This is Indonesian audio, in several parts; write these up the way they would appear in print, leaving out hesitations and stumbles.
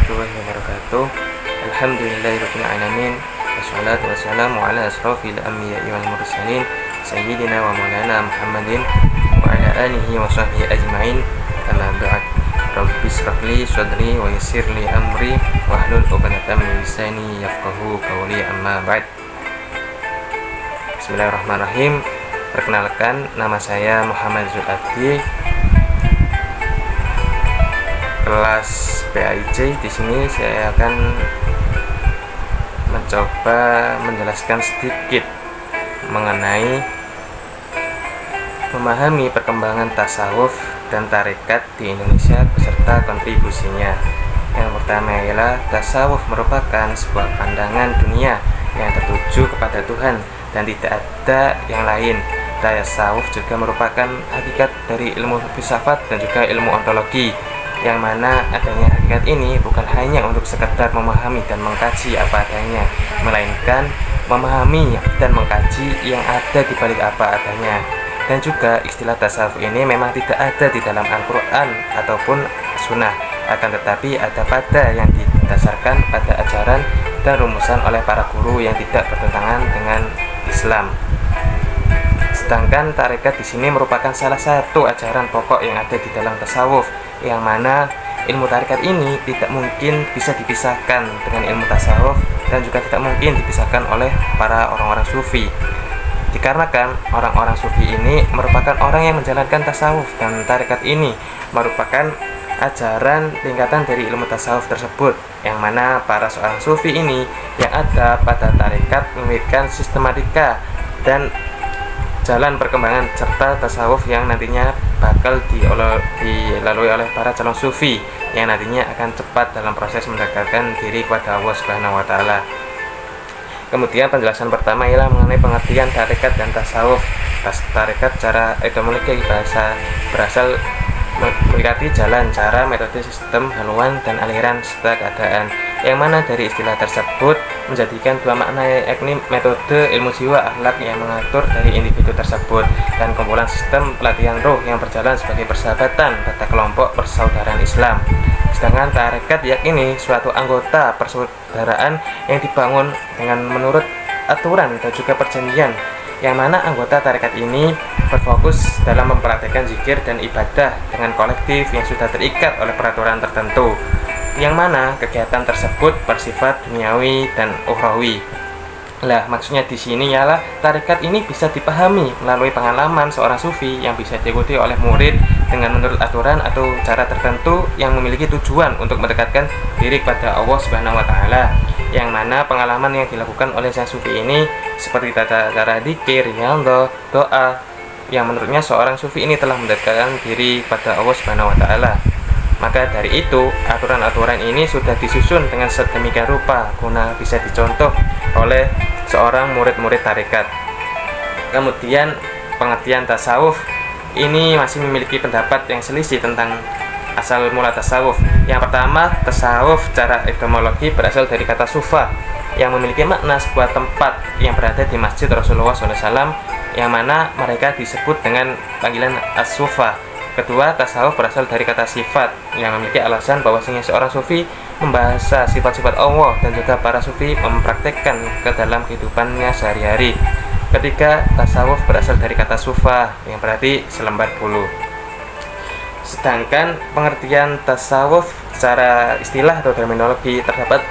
warahmatullahi wabarakatuh. Alhamdulillahirabbil alamin. Wassalatu wassalamu ala asrofil anbiya'i wal mursalin sayyidina wa maulana Muhammadin wa ala alihi wa sahbihi ajmain. Amma ba'd. Rabbi shrah li sadri wa yassir li amri wahlul 'uqdatam min lisani yafqahu qawli. Amma ba'd. Bismillahirrahmanirrahim. Perkenalkan, nama saya Muhammad Zulabdi, kelas PAIC. Di sini saya akan mencoba menjelaskan sedikit mengenai memahami perkembangan tasawuf dan tarekat di Indonesia beserta kontribusinya. Yang pertama ialah tasawuf merupakan sebuah pandangan dunia yang tertuju kepada Tuhan dan tidak ada yang lain. Tasawuf juga merupakan hakikat dari ilmu filsafat dan juga ilmu ontologi, yang mana adanya hakikat ini bukan hanya untuk sekedar memahami dan mengkaji apa adanya, melainkan memahami dan mengkaji yang ada di balik apa adanya. Dan juga istilah tasawuf ini memang tidak ada di dalam Al-Quran ataupun Sunnah, akan tetapi ada pada yang didasarkan pada ajaran dan rumusan oleh para guru yang tidak bertentangan dengan Islam. Sedangkan tarekat di sini merupakan salah satu ajaran pokok yang ada di dalam tasawuf, yang mana ilmu tarekat ini tidak mungkin bisa dipisahkan dengan ilmu tasawuf dan juga tidak mungkin dipisahkan oleh para orang-orang sufi. Dikarenakan orang-orang sufi ini merupakan orang yang menjalankan tasawuf, dan tarekat ini merupakan ajaran tingkatan dari ilmu tasawuf tersebut, yang mana para seorang sufi ini yang ada pada tarekat memiliki sistematika dan jalan perkembangan serta tasawuf yang nantinya bakal dilalui oleh para calon sufi yang nantinya akan cepat dalam proses mendekatkan diri kepada Allah Subhanahu wa taala. Kemudian penjelasan pertama ialah mengenai pengertian tarekat dan tasawuf. Tarekat secara etimologi bahasa berasal mendekati jalan, cara, metode, sistem, haluan, dan aliran serta keadaan, yang mana dari istilah tersebut menjadikan dua makna, yakni metode ilmu jiwa akhlak yang mengatur dari individu tersebut, dan kumpulan sistem pelatihan roh yang berjalan sebagai persahabatan pada kelompok persaudaraan Islam. Sedangkan tarekat yakni suatu anggota persaudaraan yang dibangun dengan menurut aturan dan juga perjanjian, yang mana anggota tarekat ini berfokus dalam mempraktikkan zikir dan ibadah dengan kolektif yang sudah terikat oleh peraturan tertentu, yang mana kegiatan tersebut bersifat duniawi dan ukhrawi. Lah, maksudnya di sini ialah tarekat ini bisa dipahami melalui pengalaman seorang sufi yang bisa diikuti oleh murid dengan menurut aturan atau cara tertentu yang memiliki tujuan untuk mendekatkan diri kepada Allah Subhanahu wa taala, yang mana pengalaman yang dilakukan oleh sang sufi ini seperti tata cara zikir, riyadhah, doa, yang menurutnya seorang sufi ini telah mendekatkan diri pada Allah Subhanahu wa taala. Maka dari itu, aturan-aturan ini sudah disusun dengan sedemikian rupa guna bisa dicontoh oleh seorang murid-murid tarekat. Kemudian pengertian tasawuf ini masih memiliki pendapat yang selisih tentang asal mula tasawuf. Yang pertama, tasawuf secara etimologi berasal dari kata sufa, yang memiliki makna sebuah tempat yang berada di masjid Rasulullah SAW, yang mana mereka disebut dengan panggilan as-sufa. Kedua, tasawuf berasal dari kata sifat, yang memiliki alasan bahwasanya seorang sufi membahas sifat-sifat Allah dan juga para sufi mempraktekkan ke dalam kehidupannya sehari-hari. Ketiga, tasawuf berasal dari kata sufa, yang berarti selembar bulu. Sedangkan pengertian tasawuf secara istilah atau terminologi terdapat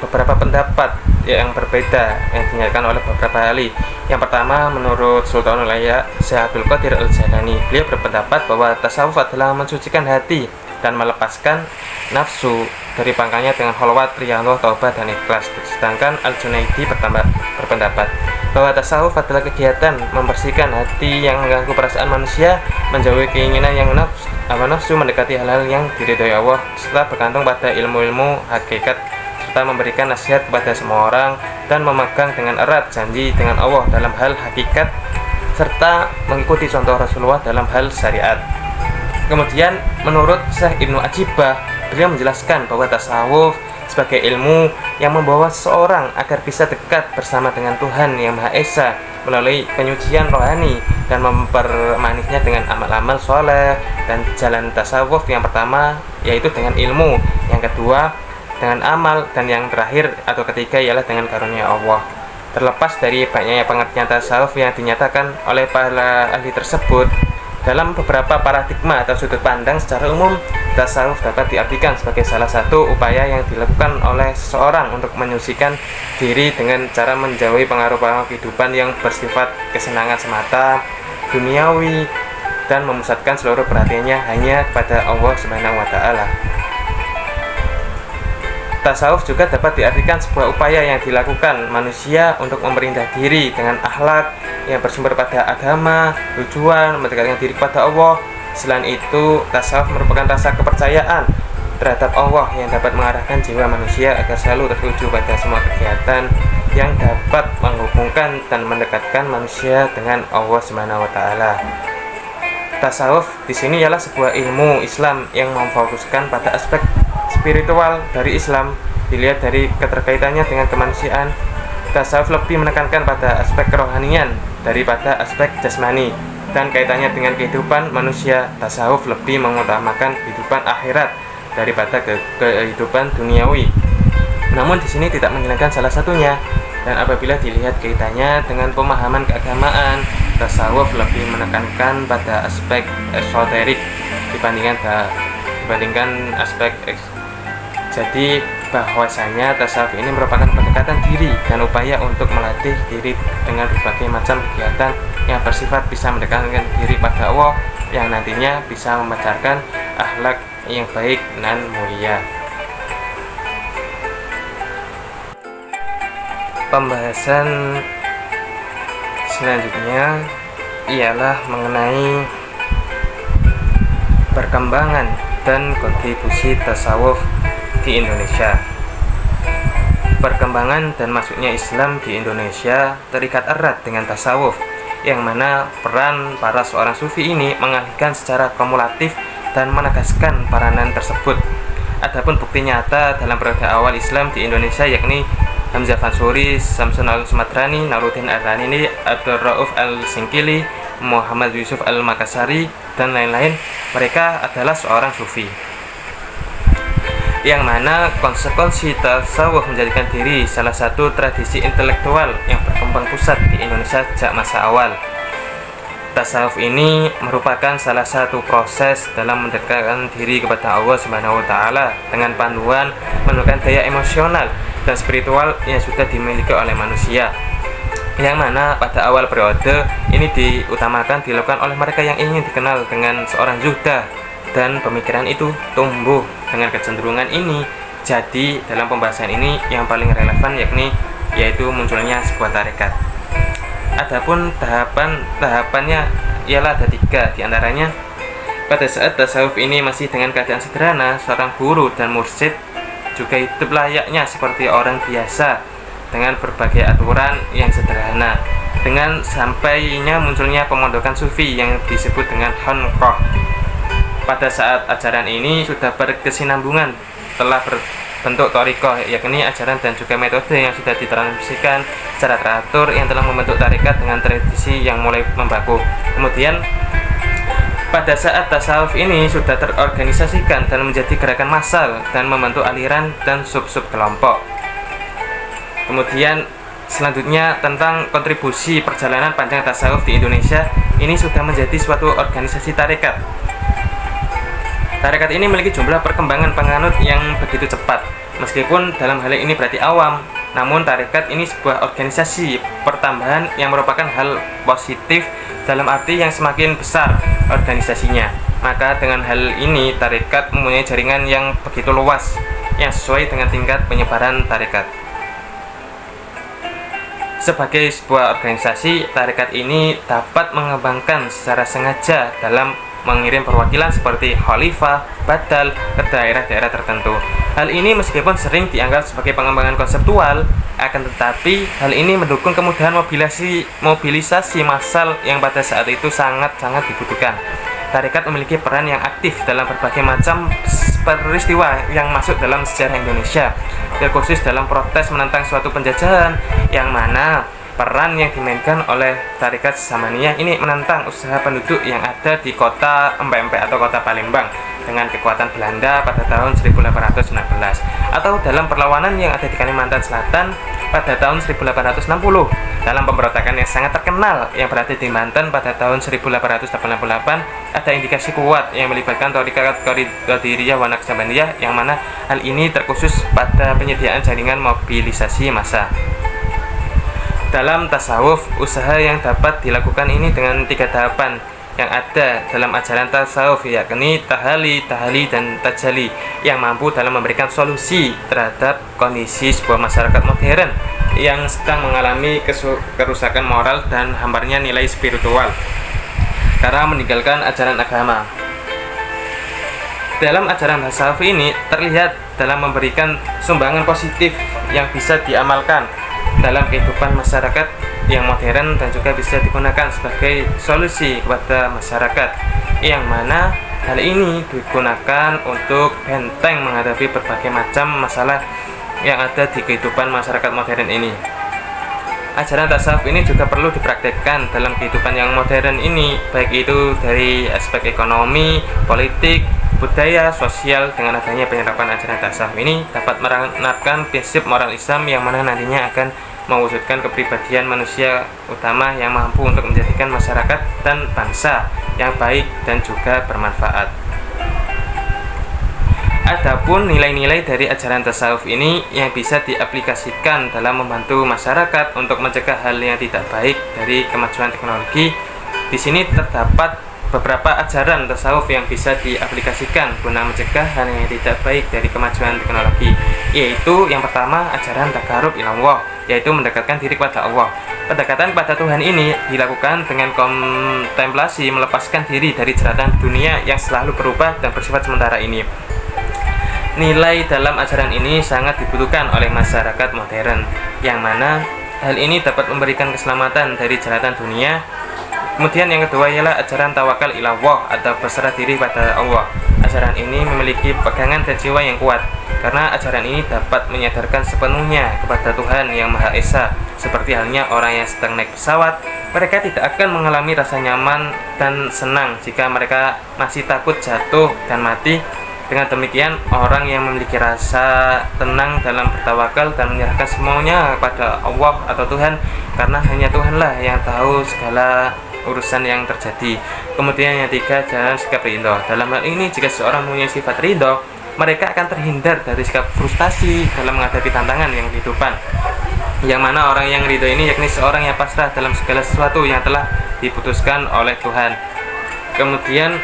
beberapa pendapat yang berbeda yang dinyatakan oleh beberapa ahli. Yang pertama, menurut Sultanul Auliya Syekh Abdul Qadir Al-Jailani, beliau berpendapat bahwa tasawuf adalah mensucikan hati dan melepaskan nafsu dari pangkalnya dengan kholwat, riyadhah, taubah, dan ikhlas. Sedangkan Al-Junaidi berpendapat bahwa tasawuf adalah kegiatan membersihkan hati yang mengganggu perasaan manusia, menjauhi keinginan yang nafsu, mendekati hal-hal yang diridhoi Allah, serta bergantung pada ilmu-ilmu hakikat, serta memberikan nasihat kepada semua orang dan memegang dengan erat janji dengan Allah dalam hal hakikat, serta mengikuti contoh Rasulullah dalam hal syariat. Kemudian menurut Syekh Ibnu Ajibah, beliau menjelaskan bahwa tasawuf sebagai ilmu yang membawa seseorang agar bisa dekat bersama dengan Tuhan Yang Maha Esa melalui penyucian rohani dan mempermanisnya dengan amal-amal soleh. Dan jalan tasawuf yang pertama yaitu dengan ilmu, yang kedua dengan amal, dan yang terakhir atau ketiga ialah dengan karunia Allah. Terlepas dari banyaknya pengertian tasawuf yang dinyatakan oleh para ahli tersebut, dalam beberapa paradigma atau sudut pandang secara umum, tasawuf dapat diartikan sebagai salah satu upaya yang dilakukan oleh seseorang untuk menyucikan diri dengan cara menjauhi pengaruh-pengaruh kehidupan yang bersifat kesenangan semata, duniawi, dan memusatkan seluruh perhatiannya hanya kepada Allah Subhanahu wa Ta'ala. Tasawuf juga dapat diartikan sebuah upaya yang dilakukan manusia untuk memperindah diri dengan akhlak yang bersumber pada agama, tujuan mendekatkan diri kepada Allah. Selain itu, tasawuf merupakan rasa kepercayaan terhadap Allah yang dapat mengarahkan jiwa manusia agar selalu tertuju pada semua kegiatan yang dapat menghubungkan dan mendekatkan manusia dengan Allah Subhanahu wa Ta'ala. Tasawuf di sini ialah sebuah ilmu Islam yang memfokuskan pada aspek spiritual dari Islam. Dilihat dari keterkaitannya dengan kemanusiaan, tasawuf lebih menekankan pada aspek kerohanian daripada aspek jasmani, dan kaitannya dengan kehidupan manusia. Tasawuf lebih mengutamakan kehidupan akhirat daripada kehidupan duniawi. Namun di sini tidak menghilangkan salah satunya. Dan apabila dilihat kaitannya dengan pemahaman keagamaan, tasawuf lebih menekankan pada aspek esoterik dibandingkan aspek Jadi bahwasanya tasawuf ini merupakan pendekatan diri dan upaya untuk melatih diri dengan berbagai macam kegiatan yang bersifat bisa mendekatkan diri pada Allah, yang nantinya bisa memancarkan akhlak yang baik dan mulia. Pembahasan selanjutnya ialah mengenai perkembangan dan kontribusi tasawuf di Indonesia. Perkembangan dan masuknya Islam di Indonesia terikat erat dengan tasawuf, yang mana peran para seorang sufi ini mengalihkan secara kumulatif dan menegaskan peranan tersebut. Adapun bukti nyata dalam periode awal Islam di Indonesia, yakni Hamzah Fansuri, Samsun al-Sumatrani, Naruddin al-Ranini, Abdul Rauf al-Singkili, Muhammad Yusuf al-Makassari, dan lain-lain. Mereka adalah seorang sufi, yang mana konsekuensi tasawuf menjadikan diri salah satu tradisi intelektual yang berkembang pusat di Indonesia sejak masa awal. Tasawuf ini merupakan salah satu proses dalam mendekatkan diri kepada Allah Subhanahu wa Ta'ala dengan panduan menurunkan daya emosional dan spiritual yang sudah dimiliki oleh manusia, yang mana pada awal periode ini diutamakan dilakukan oleh mereka yang ingin dikenal dengan seorang zuhdah, dan pemikiran itu tumbuh dengan kecenderungan ini. Jadi dalam pembahasan ini yang paling relevan yaitu munculnya sebuah tarekat. Adapun tahapannya ialah ada 3, diantaranya pada saat tasawuf ini masih dengan keadaan sederhana, seorang guru dan mursyid juga hidup layaknya seperti orang biasa dengan berbagai aturan yang sederhana. Dengan sampainya munculnya pemondokan sufi yang disebut dengan Honqoh. Pada saat ajaran ini sudah berkesinambungan, telah berbentuk thariqah, yakni ajaran dan juga metode yang sudah ditransmisikan secara teratur, yang telah membentuk tarekat dengan tradisi yang mulai membaku. Kemudian pada saat tasawuf ini sudah terorganisasikan dan menjadi gerakan massal dan membentuk aliran dan sub-sub kelompok. Kemudian selanjutnya tentang kontribusi perjalanan panjang tasawuf di Indonesia, ini sudah menjadi suatu organisasi tarekat. Tarekat ini memiliki jumlah perkembangan penganut yang begitu cepat. Meskipun dalam hal ini berarti awam, namun tarekat ini sebuah organisasi pertambahan yang merupakan hal positif dalam arti yang semakin besar organisasinya. Maka dengan hal ini tarekat mempunyai jaringan yang begitu luas yang sesuai dengan tingkat penyebaran tarekat. Sebagai sebuah organisasi, tarekat ini dapat mengembangkan secara sengaja dalam mengirim perwakilan seperti khalifah, badal ke daerah-daerah tertentu. Hal ini meskipun sering dianggap sebagai pengembangan konseptual, akan tetapi hal ini mendukung kemudahan mobilisasi massal yang pada saat itu sangat-sangat dibutuhkan. Tarekat memiliki peran yang aktif dalam berbagai macam peristiwa yang masuk dalam sejarah Indonesia, terkhusus dalam protes menentang suatu penjajahan, yang mana peran yang dimainkan oleh tarekat Samaniyah ini menentang usaha penduduk yang ada di kota Empek-Empek atau kota Palembang dengan kekuatan Belanda pada tahun 1816, atau dalam perlawanan yang ada di Kalimantan Selatan pada tahun 1860, dalam pemberontakan yang sangat terkenal yang berada di Banten pada tahun 1888. Ada indikasi kuat yang melibatkan tarekat Qadiriyah wa Naqsabandiyah, yang mana hal ini terkhusus pada penyediaan jaringan mobilisasi massa. Dalam tasawuf, usaha yang dapat dilakukan ini dengan 3 tahapan yang ada dalam ajaran tasawuf, yakni tahali, tahali, dan tajali, yang mampu dalam memberikan solusi terhadap kondisi sebuah masyarakat modern yang sedang mengalami kerusakan moral dan hamparnya nilai spiritual karena meninggalkan ajaran agama. Dalam ajaran tasawuf ini terlihat dalam memberikan sumbangan positif yang bisa diamalkan dalam kehidupan masyarakat yang modern dan juga bisa digunakan sebagai solusi kepada masyarakat, yang mana hal ini digunakan untuk benteng menghadapi berbagai macam masalah yang ada di kehidupan masyarakat modern ini. Ajaran tasawuf ini juga perlu dipraktekkan dalam kehidupan yang modern ini, baik itu dari aspek ekonomi, politik, budaya, sosial. Dengan adanya penerapan ajaran tasawuf ini dapat menerapkan prinsip moral Islam yang mana nantinya akan mewujudkan kepribadian manusia utama yang mampu untuk menjadikan masyarakat dan bangsa yang baik dan juga bermanfaat. Adapun nilai-nilai dari ajaran tasawuf ini yang bisa diaplikasikan dalam membantu masyarakat untuk mencegah hal yang tidak baik dari kemajuan teknologi. Di sini terdapat beberapa ajaran tasawuf yang bisa diaplikasikan guna mencegah hal yang tidak baik dari kemajuan teknologi, yaitu yang pertama ajaran takarub ilallah, yaitu mendekatkan diri kepada Allah. Pendekatan kepada Tuhan ini dilakukan dengan kontemplasi, melepaskan diri dari jeratan dunia yang selalu berubah dan bersifat sementara ini. Nilai dalam ajaran ini sangat dibutuhkan oleh masyarakat modern, yang mana hal ini dapat memberikan keselamatan dari jeratan dunia. Kemudian yang kedua ialah ajaran tawakal ilallah atau berserah diri pada Allah. Ajaran ini memiliki pegangan dan jiwa yang kuat, karena ajaran ini dapat menyadarkan sepenuhnya kepada Tuhan yang Maha Esa. Seperti halnya orang yang sedang naik pesawat, mereka tidak akan mengalami rasa nyaman dan senang jika mereka masih takut jatuh dan mati. Dengan demikian, orang yang memiliki rasa tenang dalam bertawakal dan menyerahkan semuanya kepada Allah atau Tuhan, karena hanya Tuhanlah yang tahu segala urusan yang terjadi. Kemudian yang ketiga, jalan sikap ridho. Dalam hal ini, jika seorang mempunyai sifat ridho, mereka akan terhindar dari sikap frustasi dalam menghadapi tantangan yang kehidupan. Yang mana orang yang ridho ini yakni seorang yang pasrah dalam segala sesuatu yang telah diputuskan oleh Tuhan. Kemudian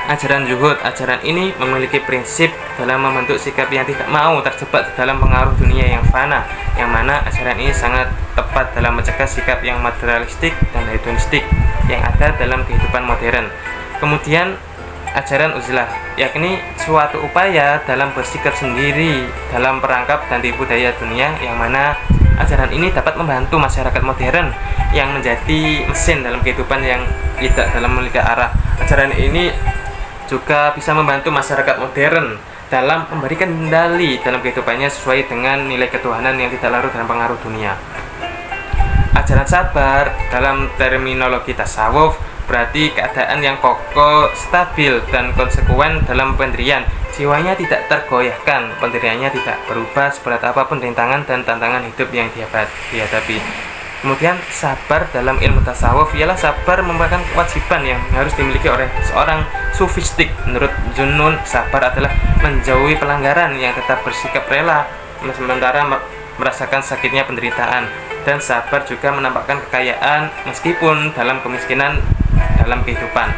ajaran zuhud. Ajaran ini memiliki prinsip dalam membentuk sikap yang tidak mau terjebak dalam pengaruh dunia yang fana, yang mana ajaran ini sangat tepat dalam mencegah sikap yang materialistik dan hedonistik yang ada dalam kehidupan modern. Kemudian ajaran uzlah, yakni suatu upaya dalam bersikap sendiri dalam perangkap dan tipu daya dunia, yang mana ajaran ini dapat membantu masyarakat modern yang menjadi mesin dalam kehidupan yang tidak dalam memiliki arah. Ajaran ini juga bisa membantu masyarakat modern dalam memberikan kendali dalam kehidupannya sesuai dengan nilai ketuhanan yang tidak larut dalam pengaruh dunia. Ajaran sabar dalam terminologi tasawuf berarti keadaan yang kokoh, stabil, dan konsekuen dalam pendirian. Jiwanya tidak tergoyahkan, pendiriannya tidak berubah seberat apapun rintangan dan tantangan hidup yang dihadapi. Kemudian sabar dalam ilmu tasawuf ialah sabar merupakan kewajiban yang harus dimiliki oleh seorang sufistik. Menurut Junnun, sabar adalah menjauhi pelanggaran yang tetap bersikap rela sementara merasakan sakitnya penderitaan. Dan sabar juga menampakkan kekayaan meskipun dalam kemiskinan dalam kehidupan.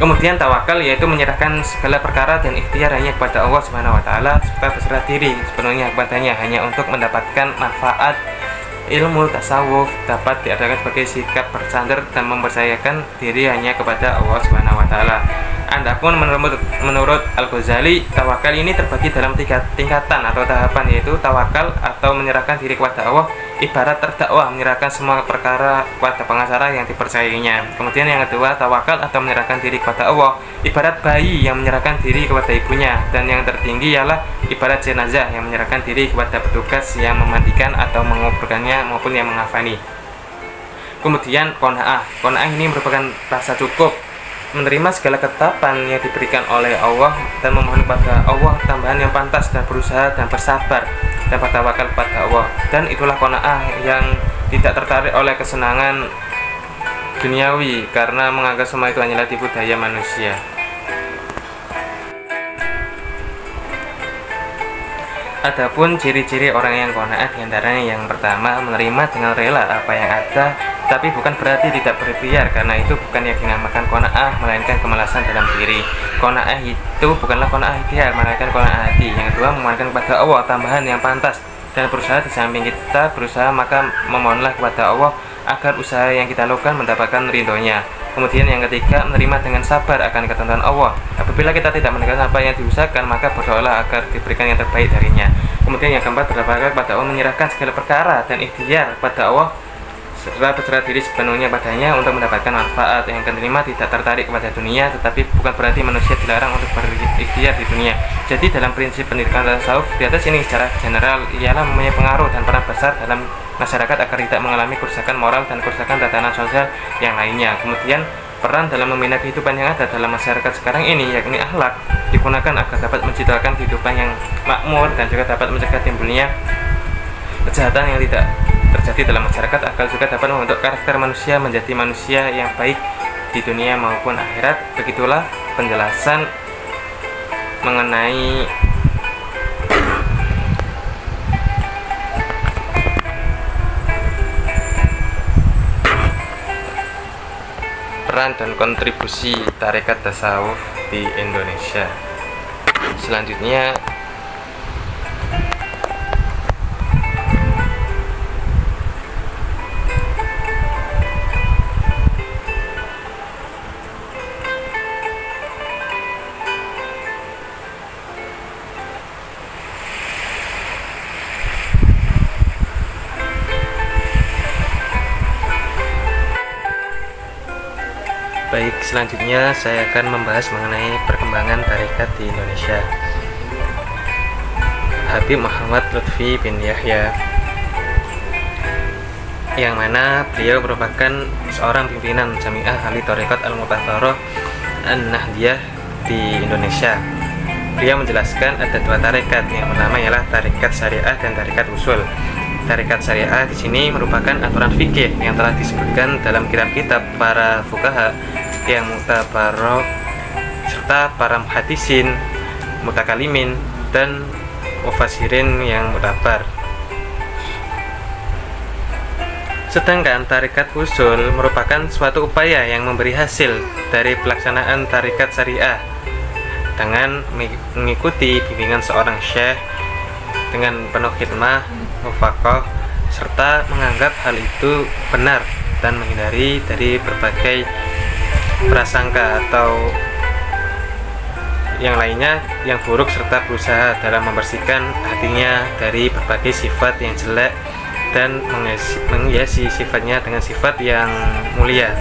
Kemudian tawakal yaitu menyerahkan segala perkara dan ikhtiar hanya kepada Allah Subhanahu wa taala serta berserah diri sepenuhnya kepadanya hanya untuk mendapatkan manfaat. Ilmu tasawuf dapat diartikan sebagai sikap bersandar dan mempercayakan diri hanya kepada Allah Subhanahu wa taala. Adapun menurut Al-Ghazali, tawakal ini terbagi dalam 3 tingkatan atau tahapan, yaitu tawakal atau menyerahkan diri kepada Allah, ibarat terdakwa menyerahkan semua perkara kepada pengacara yang dipercayainya. Kemudian yang kedua, tawakal atau menyerahkan diri kepada Allah, ibarat bayi yang menyerahkan diri kepada ibunya. Dan yang tertinggi ialah ibarat jenazah yang menyerahkan diri kepada petugas yang memandikan atau menguburkannya maupun yang mengafani. Kemudian qanaah. Qanaah ini merupakan rasa cukup, menerima segala ketetapan yang diberikan oleh Allah dan memohon kepada Allah tambahan yang pantas, dan berusaha dan bersabar dan bertawakal kepada Allah. Dan itulah qanaah yang tidak tertarik oleh kesenangan duniawi karena menganggap semua itu hanyalah tipu daya manusia. Adapun ciri-ciri orang yang qanaah diantaranya yang pertama, menerima dengan rela apa yang ada, tapi bukan berarti tidak berikhtiar, karena itu bukan yang dinamakan qanaah, melainkan kemalasan dalam diri. Qanaah itu bukanlah qanaah ikhtiar, melainkan qanaah hati. Yang kedua, memohonkan kepada Allah tambahan yang pantas dan berusaha. Di samping kita berusaha, maka memohonlah kepada Allah agar usaha yang kita lakukan mendapatkan ridhonya. Kemudian yang ketiga, menerima dengan sabar akan ketentuan Allah. Apabila kita tidak mendapatkan apa yang diusahakan, maka berdoalah agar diberikan yang terbaik darinya. Kemudian yang keempat, bertawakal kepada Allah, menyerahkan segala perkara dan ikhtiar kepada Allah serta berserah diri sepenuhnya padanya untuk mendapatkan manfaat. Yang kelima, tidak tertarik kepada dunia, tetapi bukan berarti manusia dilarang untuk berikhtiar di dunia. Jadi dalam prinsip pendidikan tasawuf di atas ini secara general ialah mempunyai pengaruh dan peran besar dalam masyarakat agar tidak mengalami kerusakan moral dan kerusakan tatanan sosial yang lainnya. Kemudian peran dalam membina kehidupan yang ada dalam masyarakat sekarang ini, yakni akhlak, digunakan agar dapat menciptakan kehidupan yang makmur dan juga dapat mencegah timbulnya kejahatan yang tidak terjadi dalam masyarakat, agar juga dapat membentuk karakter manusia menjadi manusia yang baik di dunia maupun akhirat. Begitulah penjelasan mengenai peran dan kontribusi tarekat tasawuf di Indonesia. Selanjutnya, selanjutnya saya akan membahas mengenai perkembangan tarekat di Indonesia. Habib Muhammad Lutfi bin Yahya, yang mana beliau merupakan seorang pimpinan Jamiah Ahli Tarekat Al-Muqaddarah An-Nahdiyah di Indonesia. Beliau menjelaskan ada 2 tarekat. Yang pertama ialah tarekat syariah dan tarekat usul. Tarekat syariah di sini merupakan aturan fikih yang telah disebutkan dalam kitab-kitab para fuqaha yang mutabarok serta para muhaddisin, mutakalimin, dan mufassirin yang mutabar. Sedangkan tarekat usul merupakan suatu upaya yang memberi hasil dari pelaksanaan tarekat syariah dengan mengikuti bimbingan seorang syekh dengan penuh khidmah, mufaqah, serta menganggap hal itu benar dan menghindari dari berbagai prasangka atau yang lainnya yang buruk, serta berusaha dalam membersihkan hatinya dari berbagai sifat yang jelek dan menghiasi sifatnya dengan sifat yang mulia.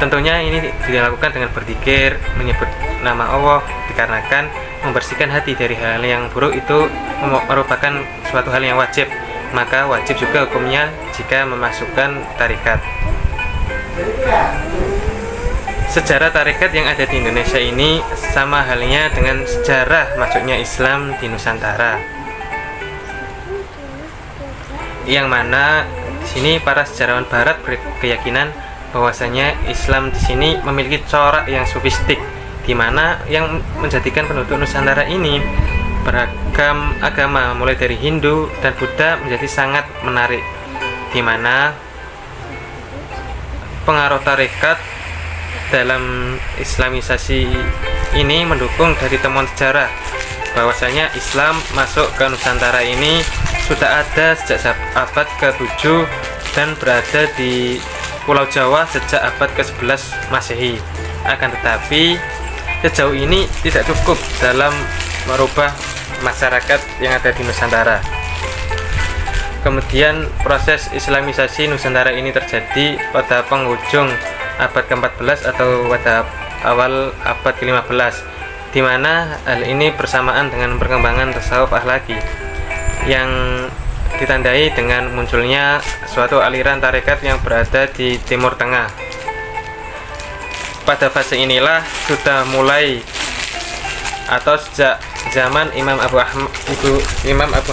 Tentunya ini dilakukan dengan berzikir, menyebut nama Allah, dikarenakan membersihkan hati dari hal yang buruk itu merupakan suatu hal yang wajib. Maka wajib juga hukumnya jika memasukkan tarekat. Sejarah tarekat yang ada di Indonesia ini sama halnya dengan sejarah masuknya Islam di Nusantara, yang mana di sini para sejarawan Barat berkeyakinan bahwasanya Islam di sini memiliki corak yang sofistik, di mana yang menjadikan penduduk Nusantara ini beragam agama mulai dari Hindu dan Buddha menjadi sangat menarik, di mana pengaruh tarekat dalam Islamisasi ini mendukung dari temuan sejarah bahwasanya Islam masuk ke Nusantara ini sudah ada sejak abad ke-7 dan berada di Pulau Jawa sejak abad ke-11 Masehi. Akan tetapi sejauh ini tidak cukup dalam merubah masyarakat yang ada di Nusantara. Kemudian proses Islamisasi Nusantara ini terjadi pada penghujung abad ke-14 atau pada awal abad ke-15, di mana hal ini bersamaan dengan perkembangan tasawuf akhlaki yang ditandai dengan munculnya suatu aliran tarekat yang berada di Timur Tengah. Pada fase inilah sudah mulai atau sejak zaman Imam Abu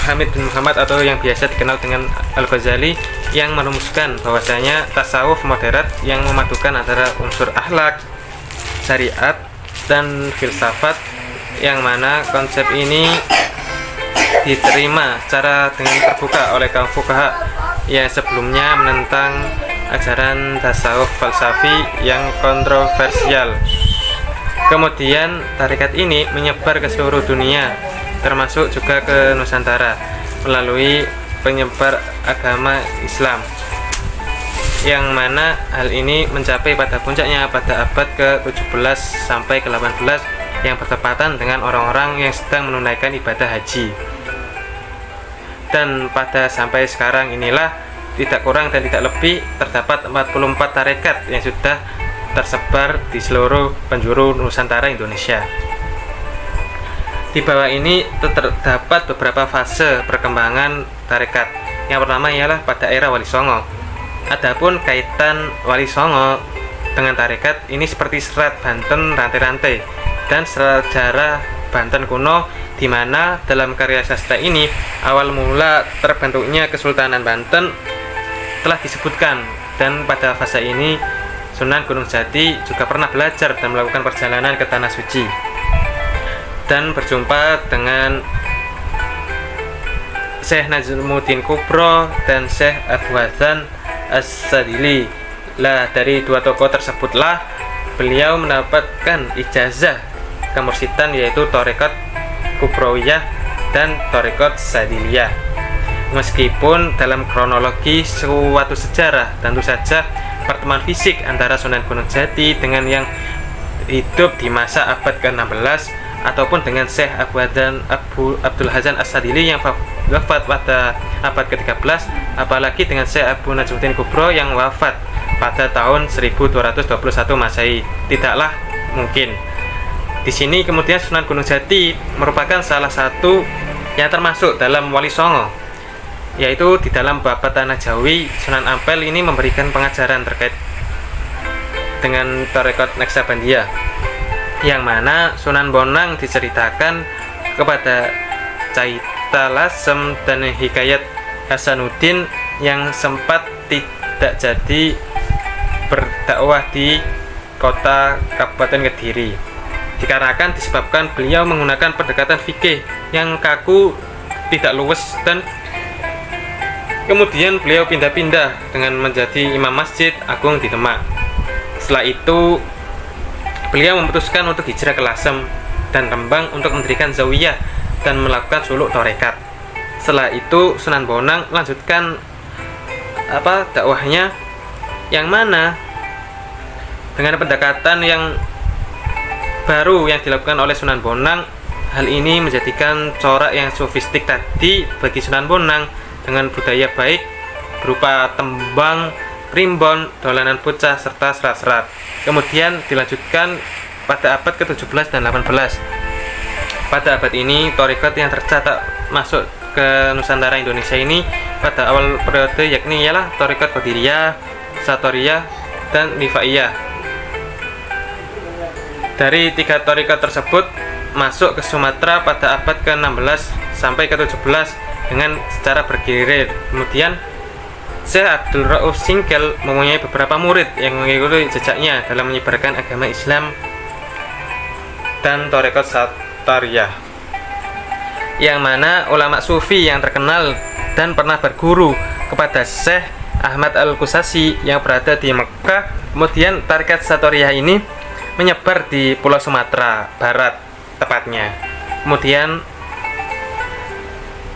Hamid bin Muhammad atau yang biasa dikenal dengan Al-Ghazali yang merumuskan bahwasanya tasawuf moderat yang memadukan antara unsur akhlak, syariat, dan filsafat, yang mana konsep ini diterima secara dengan terbuka oleh kaum fuqaha yang sebelumnya menentang ajaran tasawuf falsafi yang kontroversial. Kemudian tarekat ini menyebar ke seluruh dunia, termasuk juga ke Nusantara melalui penyebar agama Islam, yang mana hal ini mencapai pada puncaknya pada abad ke-17 sampai ke-18 yang bertepatan dengan orang-orang yang sedang menunaikan ibadah haji. Dan pada sampai sekarang inilah tidak kurang dan tidak lebih terdapat 44 tarekat yang sudah tersebar di seluruh penjuru Nusantara Indonesia. Di bawah ini terdapat beberapa fase perkembangan tarekat. Yang pertama ialah pada era Wali Songo. Adapun kaitan Wali Songo dengan tarekat ini seperti serat Banten rantai-rantai dan sejarah Banten kuno, di mana dalam karya sastra ini awal mula terbentuknya Kesultanan Banten telah disebutkan, dan pada fase ini Sunan Gunung Jati juga pernah belajar dan melakukan perjalanan ke Tanah Suci dan berjumpa dengan Syekh Najmuddin Kubro dan Syekh Abu Hasan As-Sadili. Dari dua tokoh tersebutlah beliau mendapatkan ijazah kemursidan, yaitu Thariqat Kubroiyah dan Thariqat Sadiliyah. Meskipun dalam kronologi suatu sejarah tentu saja pertemuan fisik antara Sunan Gunung Jati dengan yang hidup di masa abad ke-16 ataupun dengan Syekh Abdul Hasan As-Sadili yang wafat pada abad ke-13, apalagi dengan Syekh Abu Najmuddin Kubro yang wafat pada tahun 1221 Masehi, tidaklah mungkin. Di sini kemudian Sunan Gunung Jati merupakan salah satu yang termasuk dalam Wali Songo, yaitu di dalam Babat Tanah Jawi. Sunan Ampel ini memberikan pengajaran terkait dengan tarekat Naksabandiyah, yang mana Sunan Bonang diceritakan kepada Caita Lasem dan Hikayat Hasanuddin yang sempat tidak jadi berdakwah di kota Kabupaten Kediri, dikarenakan disebabkan beliau menggunakan pendekatan fikih yang kaku, tidak luwes, dan kemudian beliau pindah-pindah dengan menjadi imam masjid agung di Demak. Setelah itu beliau memutuskan untuk hijrah ke Lasem dan Rembang untuk mendirikan zawiyah dan melakukan suluk tarekat. Setelah itu Sunan Bonang melanjutkan dakwahnya, yang mana dengan pendekatan yang baru yang dilakukan oleh Sunan Bonang. Hal ini menjadikan corak yang sofistik tadi bagi Sunan Bonang dengan budaya baik berupa tembang, primbon, dolanan bocah, serta serat-serat. Kemudian dilanjutkan pada abad ke-17 dan 18. Pada abad ini, tarekat yang tercatat masuk ke Nusantara Indonesia ini pada awal periode yakni ialah tarekat Qadiriyah, Satoriyah, dan Rifaiyah. Dari tiga tarekat tersebut masuk ke Sumatera pada abad ke-16 sampai ke-17 dengan secara bergilir. Kemudian Syekh Abdul Rauf Singkel mempunyai beberapa murid yang mengikuti jejaknya dalam menyebarkan agama Islam dan tarekat Satariyah, yang mana ulama sufi yang terkenal dan pernah berguru kepada Syekh Ahmad Al-Kusasi yang berada di Mekah. Kemudian tarekat Satariyah ini menyebar di Pulau Sumatera Barat tepatnya. Kemudian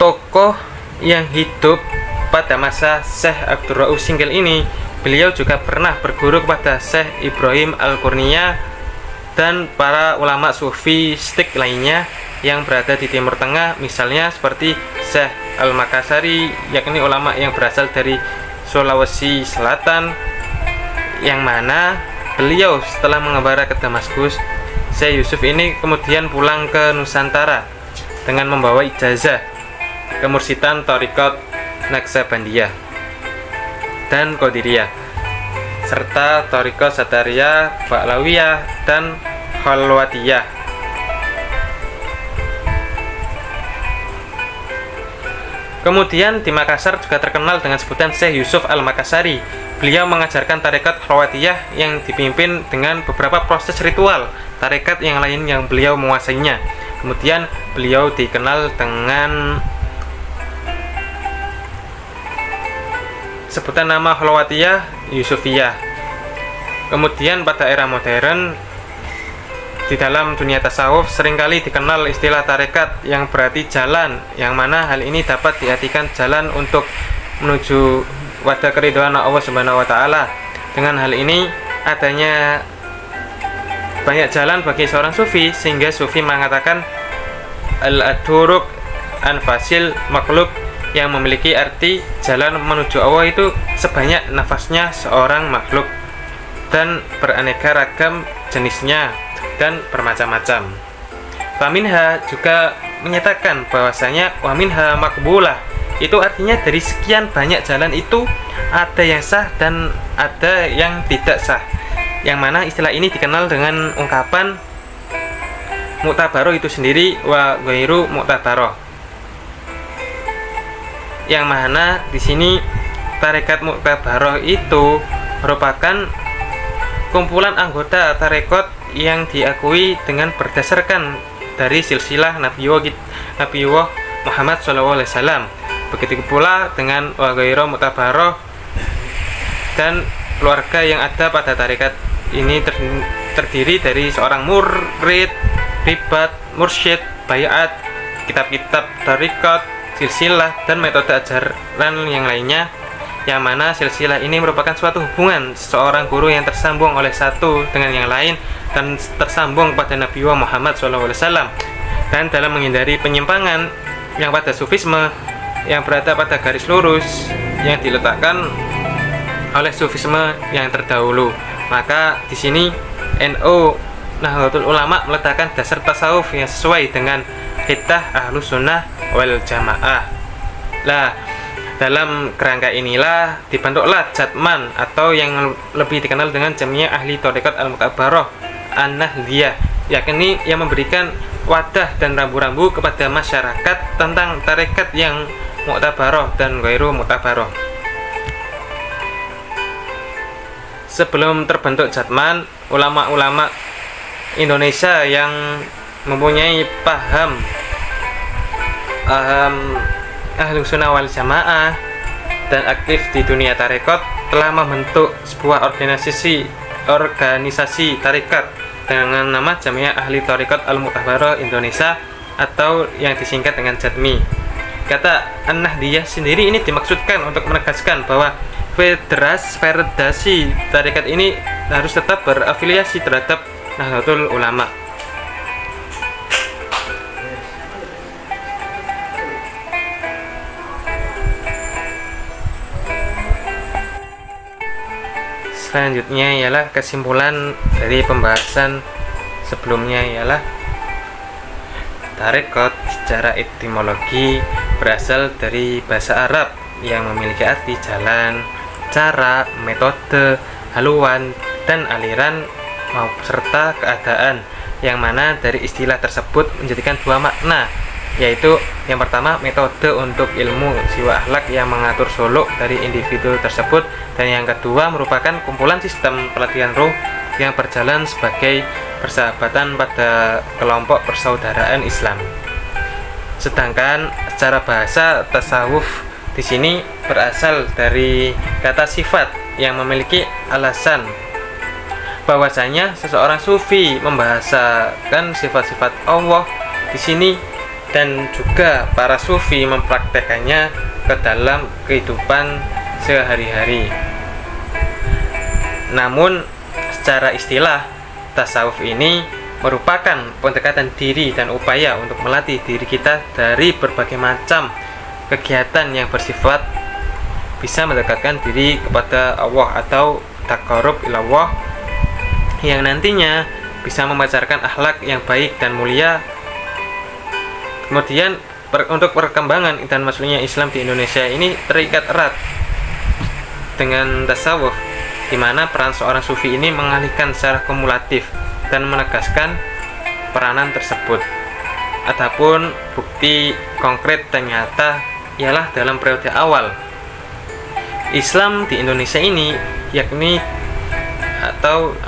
tokoh yang hidup pada masa Syekh Abdul Rauf Singkel ini, beliau juga pernah berguru kepada Syekh Ibrahim Al-Qurnia dan para ulama sufistik lainnya yang berada di Timur Tengah, misalnya seperti Syekh Al-Makassari, yakni ulama yang berasal dari Sulawesi Selatan, yang mana beliau setelah mengembara ke Damaskus, Syekh Yusuf ini kemudian pulang ke Nusantara dengan membawa ijazah kemursidan Thariqat Naqsabandiyah dan Qadiriyah, serta Thariqat Satariyah, Ba'lawiyah, dan Khalwatiyah. Kemudian di Makassar juga terkenal dengan sebutan Syekh Yusuf Al-Makassari. Beliau mengajarkan tarekat Khalwatiyah yang dipimpin dengan beberapa proses ritual tarekat yang lain yang beliau menguasainya. Kemudian beliau dikenal dengan sebutan nama Khalwatiyah Yusufiyah. Kemudian pada era modern, di dalam dunia tasawuf seringkali dikenal istilah tarekat yang berarti jalan, yang mana hal ini dapat diartikan jalan untuk menuju wadah keridhaan Allah Subhanahu wa taala. Dengan hal ini adanya banyak jalan bagi seorang sufi, sehingga sufi mengatakan al-aduruk anfasil makhluk, yang memiliki arti jalan menuju Allah itu sebanyak nafasnya seorang makhluk dan beraneka ragam jenisnya dan bermacam-macam. Faminha juga menyatakan bahwasanya waminha makbulah, itu artinya dari sekian banyak jalan itu ada yang sah dan ada yang tidak sah, yang mana istilah ini dikenal dengan ungkapan mu'tabaroh itu sendiri wa ghairu mu'tabaroh, yang mana di sini tarekat mu'tabaroh itu merupakan kumpulan anggota tarekat yang diakui dengan berdasarkan dari silsilah Nabiullah Muhammad SAW. Begitu pula dengan wa ghairu mu'tabaroh dan keluarga yang ada pada tarekat ini terdiri dari seorang murid, ribat, mursyid, bayat, kitab-kitab tarekat, silsilah, dan metode ajaran yang lainnya, yang mana silsilah ini merupakan suatu hubungan seorang guru yang tersambung oleh satu dengan yang lain dan tersambung pada Nabi Muhammad SAW. Dan dalam menghindari penyimpangan yang pada sufisme yang berada pada garis lurus yang diletakkan oleh sufisme yang terdahulu, maka di sini NU Nahdlatul Ulama meletakkan dasar tasawuf yang sesuai dengan hitah Ahlus Sunnah wal Jamaah. Lah, dalam kerangka inilah dibentuklah Jatman, atau yang lebih dikenal dengan Jamiah Ahli Thariqat Al-Mu'tabaroh An-Nahdliyah, yakni yang memberikan wadah dan rambu-rambu kepada masyarakat tentang tarekat yang mu'tabaroh dan ghairu mu'tabaroh. Sebelum terbentuk Jatman, ulama-ulama Indonesia yang mempunyai paham Ahlus Sunnah wal Jamaah dan aktif di dunia tarekat telah membentuk sebuah organisasi tarekat dengan nama Jamiah Ahli Thariqat Al-Mu'tabaroh Indonesia, atau yang disingkat dengan JATMI. Kata An-Nahdliyah sendiri ini dimaksudkan untuk menegaskan bahwa federasi tarekat ini harus tetap berafiliasi terhadap Nahdlatul Ulama. Selanjutnya ialah kesimpulan dari pembahasan sebelumnya, ialah tarekat secara etimologi berasal dari bahasa Arab yang memiliki arti jalan, cara, metode, haluan, dan aliran serta keadaan, yang mana dari istilah tersebut menjadikan dua makna, yaitu yang pertama metode untuk ilmu jiwa akhlak yang mengatur suluk dari individu tersebut, dan yang kedua merupakan kumpulan sistem pelatihan ruh yang berjalan sebagai persahabatan pada kelompok persaudaraan Islam. Sedangkan secara bahasa tasawuf di sini berasal dari kata sifat yang memiliki alasan bahwasanya seseorang sufi membahasakan sifat-sifat Allah di sini, dan juga para sufi mempraktekannya ke dalam kehidupan sehari-hari. Namun secara istilah tasawuf ini merupakan pendekatan diri dan upaya untuk melatih diri kita dari berbagai macam kegiatan yang bersifat bisa mendekatkan diri kepada Allah atau taqarrub ilallah, yang nantinya bisa memancarkan akhlak yang baik dan mulia. Kemudian untuk perkembangan dan masuknya Islam di Indonesia ini terikat erat dengan tasawuf, di mana peran seorang sufi ini mengalihkan secara kumulatif dan menegaskan peranan tersebut. Adapun bukti konkret dan nyata ialah dalam periode awal Islam di Indonesia ini, yakni atau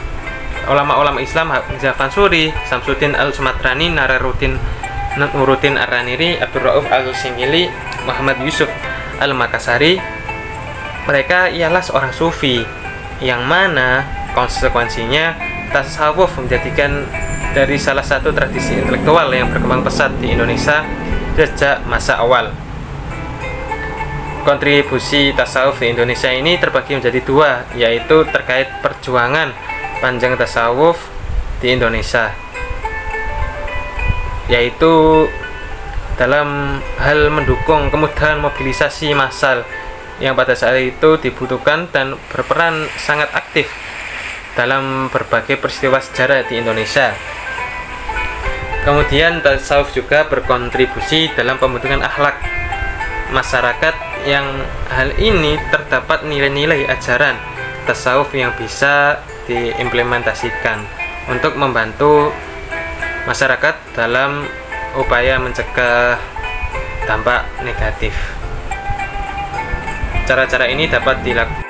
ulama-ulama Islam Hamzah Fansuri, Samsuddin Al-Sumatrani, Nuruddin Ar-Raniri, Abdul Rauf Al-Singili, Muhammad Yusuf Al-Makassari. Mereka ialah seorang sufi yang mana konsekuensinya tasawuf menjadikan dari salah satu tradisi intelektual yang berkembang pesat di Indonesia sejak masa awal. Kontribusi tasawuf di Indonesia ini terbagi menjadi dua, yaitu terkait perjuangan panjang tasawuf di Indonesia, yaitu dalam hal mendukung kemudahan mobilisasi massal yang pada saat itu dibutuhkan dan berperan sangat aktif dalam berbagai peristiwa sejarah di Indonesia. Kemudian tasawuf juga berkontribusi dalam pembentukan akhlak masyarakat, yang hal ini terdapat nilai-nilai ajaran tasawuf yang bisa diimplementasikan untuk membantu masyarakat dalam upaya mencegah dampak negatif. Cara-cara ini dapat dilakukan